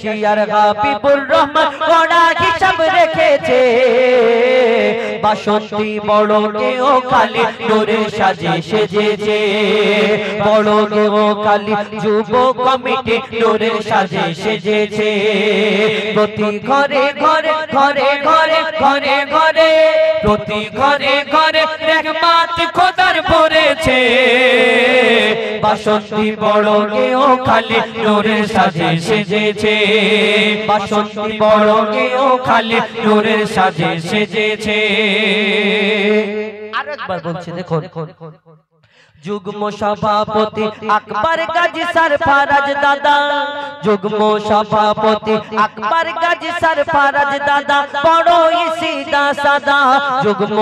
Cashier Habibur Rahman কড়া হিসাব রেখেছে বাসন্তী বড় কেও খালি নূরের সাজে সেজেছে বড় কেও খালি যুব কমিটি নূরের সাজে সেজেছে প্রতি ঘরে ঘরে ঘরে ঘরে ঘরে ঘরে প্রতি ঘরে ঘরে রহমত খোদার পড়েছে বাসন্তী বড় কেও খালি নূরের সাজে সেজেছে বাসন্তী বড় কেও খালি নূরের সাজে সেজেছে আরেকবার বলছি দেখুন যুগ্ম সভাপতি আকবর গাজী সরফরাজ দাদা যুগ্ম সভাপতি আকবর গাজী সরফরাজ দাদা বড়ই সিধা সাদা যুগ্ম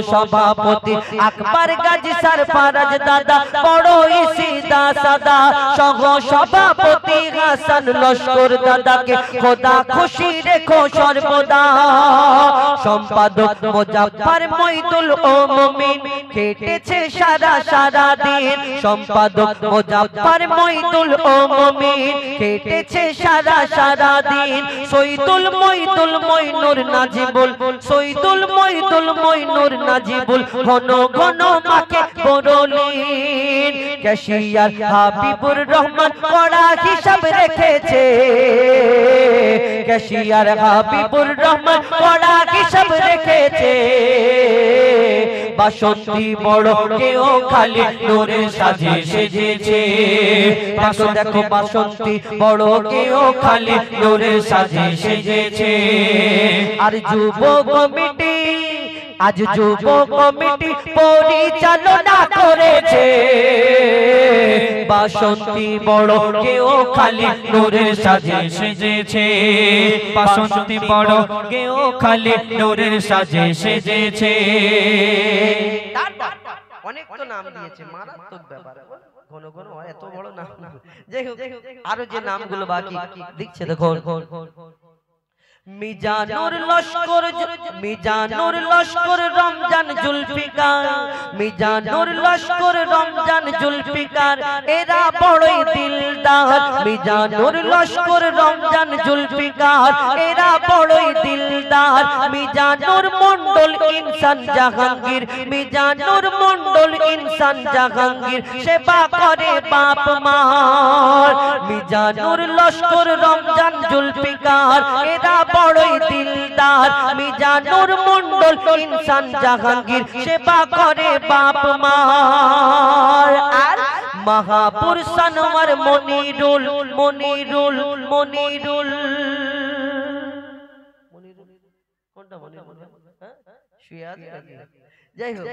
সভাপতি আকবর গাজী সরফরাজ দাদা বড়ই সিধা সাদা সহ সভাপতি হাসান লস্কর দাদাকে খোদা খুশি রেখো সর্বদা সম্পাদক মুজাফফর মঈদুল ও মুমিন খেটেছে সারা সারা দিন সম্পাদক মুজাফফর মঈদুল ও মুমিন খেটেছে সারা সারা দিন সৈয়দুল মঈদুল মঈনুর নাজিবুল সৈয়দুল মঈদুল মঈনুর নাজিবুল ঘন ঘন মাকে বড়লিন ক্যাশিয়ার হাবিবুর রহমান কড়া হিসাব রেখেছে ক্যাশিয়ার হাবিবুর রহমান কড়া হিসাব রেখেছে বাসন্তী বড় কেও খালি নূরের সাজে সেজেছে দেখো দেখো বাসন্তী বড় কেও খালি নূরের সাজে সেজেছে আর যুব কমিটি আজ যুব কমিটি পরিচালনা করেছে বাসন্তী বড় কেও খালি নূরের সাজে সেজেছে বাসন্তী বড় কেও খালি নূরের সাজে সেজেছে অনেক তো নাম দিয়েছে মারাত্মক ব্যাপার ঘন ঘন এত বড় নাম যাই হোক আরো যে নামগুলো বাকি দিচ্ছে দেখো মিজানুর লস্কর রমজান জুলফিকার মিজানুর লস্কর রমজান জুলফিকার এরা বড়ই দিলদার মিজানুর লস্কর রমজান জুলফিকার এরা বড়ই দিলদার মিজানুর মন্ডল ইনসান জাহাঙ্গীর মিজানুর মন্ডল ইনসান জাহাঙ্গীর সেবা করে বাপ মার মিজানুর লস্কর রমজান জুলফিকার এরা বড়ই দিলদার মিজানুর মন্ডল ইনসান জাহাঙ্গীর সেবা করে বাপ মার আর মাহাপুর সানোয়ার মনিরুল মনিরুল মনিরুল কোনটা মনিরুল হ্যাঁ শুয়ে যাই হোক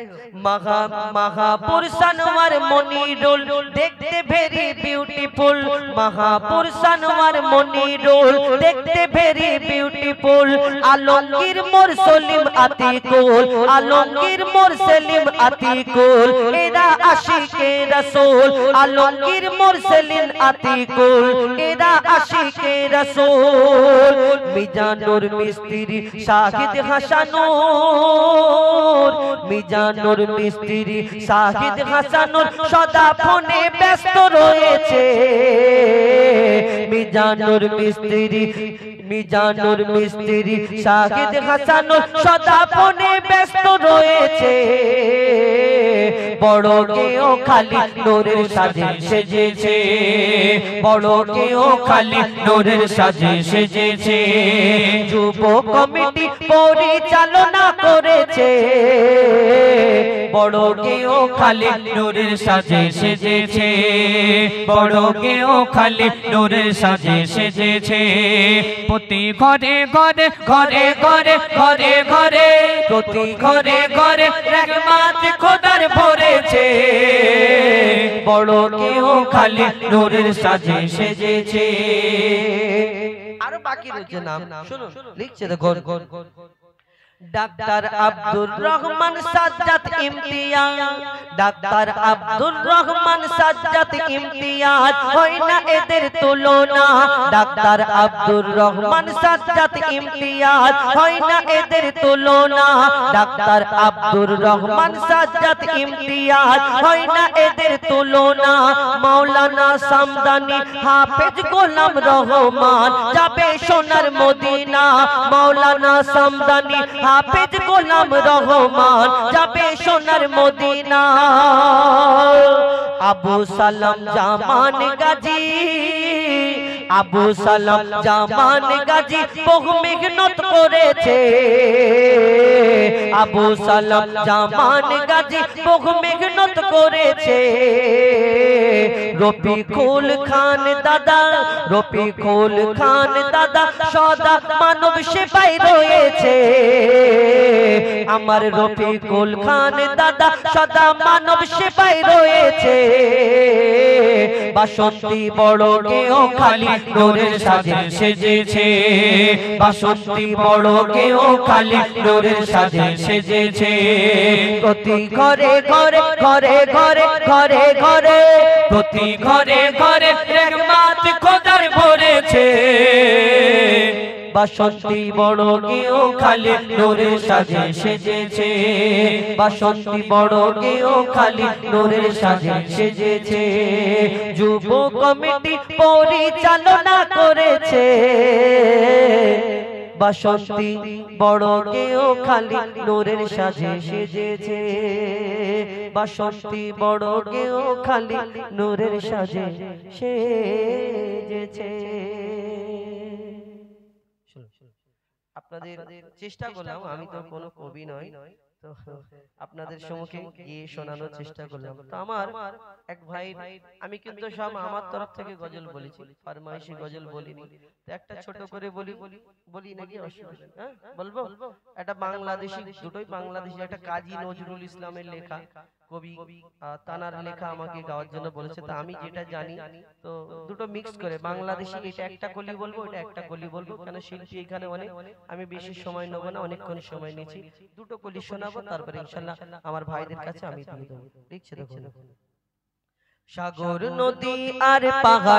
মাহাপুর সানোয়ার মনিরুল দেখতে ভেরি বিউটিফুল মাহাপুর সানোয়ার মনিরুল দেখতে ভেরি বিউটিফুল আলমগীর মোর সলিম আতিকুল আলমগীর মোর সলিম আতিকুল এরা আশিকে রাসূল আলমগীর মোর সলিম আতিকুল এরা আশিকে রাসূল মিজানুর মিস্ত্রি শাহিদ হাসানুর মিজানুর মিস্ত্রি শাহিদ হাসানুর সদা ফোনে ব্যস্ত রয়েছে মিজানুর মিস্ত্রি শাহিদ হাসানুর সদা ফোনে ব্যস্ত রয়েছে বড় কেও খালি নূরের সাজে সেজেছে বড় কেও খালি নূরের সাজে সেজেছে যুব কমিটি পরিচালনা করেছে বড় কেও খালি নূরের সাজে সেজেছে বড় কেও খালি নূরের সাজে সেজেছে প্রতি ঘরে ঘরে ঘরে ঘরে ঘরে ঘরে প্রতি ঘরে ঘরে রহমত খোদার ভরেছে বড় কেও খালি নূরের সাজে সেজেছে আরো বাকি রয়েছে নাম শুনুন লিখছে দেখুন ডাক্তার আব্দুর রহমান সাজ্জাদ ইমতিয়াজ, ডাক্তার আব্দুর রহমান সাজ্জাদ ইমতিয়াজ, হয় না এদের তুলনা। ডাক্তার আব্দুর রহমান সাজ্জাদ ইমতিয়াজ, হয় না এদের তুলনা। ডাক্তার আব্দুর রহমান সাজ্জাদ ইমতিয়াজ, হয় না এদের তুলনা। মাওলানা সামদানি হাফেজ গোলাম রহমান, যাবে সোনার মদিনা। মাওলানা সামদানি হাফেজ গোলাম রহমান, যাবে সোনার মদিনা। আবু সালাম জামান গাজী, আবু সালাম জামান গাজী বহু মেহনত করেছে। আবু সালাম জামান গাজী বহু মেহনত করেছে। রফিকুল খান দাদা, রফিকুল খান দাদা সদা মানব সেবায় রয়েছে। আমার রফিকুল খান দাদা সদা মানব সেবায় রয়েছে। বাসন্তী বড় কেউ খালি নূরের সাজে সেজেছে। বাসন্তী বড় কেউ খালি নূরের সাজে সেজেছে। প্রতি ঘরে ঘরে ঘরে ঘরে ঘরে ঘরে, প্রতি ঘরে ঘরে রহমত খোদার ভরেছে। বাসন্তী বড় কেউ খালি নূরের সাজে সেজেছে। বাসন্তী বড় কেউ খালি নূরের সাজে সেজেছে। যুব কমিটি পরিচালনা করেছে। বাসন্তী বড় কেউ খালি নূরের সাজে সেজেছে। বাসন্তী বড় কেউ খালি নূরের সাজে সেজেছে। আপনাদের চেষ্টা করলাম, আমি তো কোনো কবি নই, তো আপনাদের সম্মুখে গিয়ে শোনানোর চেষ্টা করলাম। তো আমার এক ভাই, আমি কিন্তু সব আমার তরফ থেকে গজল বলেছি, ফরমাইশি গজল বলিনি। তো একটা ছোট করে বলি নাকি অসুবিধা? হ্যাঁ বলবো। এটা বাংলাদেশি, দুটোই বাংলাদেশি। একটা কাজী নজরুল ইসলামের লেখা, কবি তানার লেখা আমাকে গাওয়ার জন্য বলেছে। তো আমি যেটা জানি তো দুটো মিক্স করে বাংলাদেশি, এটা একটা কলি বলবো, এটা একটা কলি বলবো, কেন শিল্পী এখানে অনেক, আমি বেশি সময় নেব না, অনেকক্ষণ সময় নিয়েছি। দুটো কলি শোনাবো, তারপরে ইনশাআল্লাহ আমার ভাইদের কাছে আমি দিয়ে দেবো। ঠিক আছে? দেখুন, সাগর নদী আর পাহাড়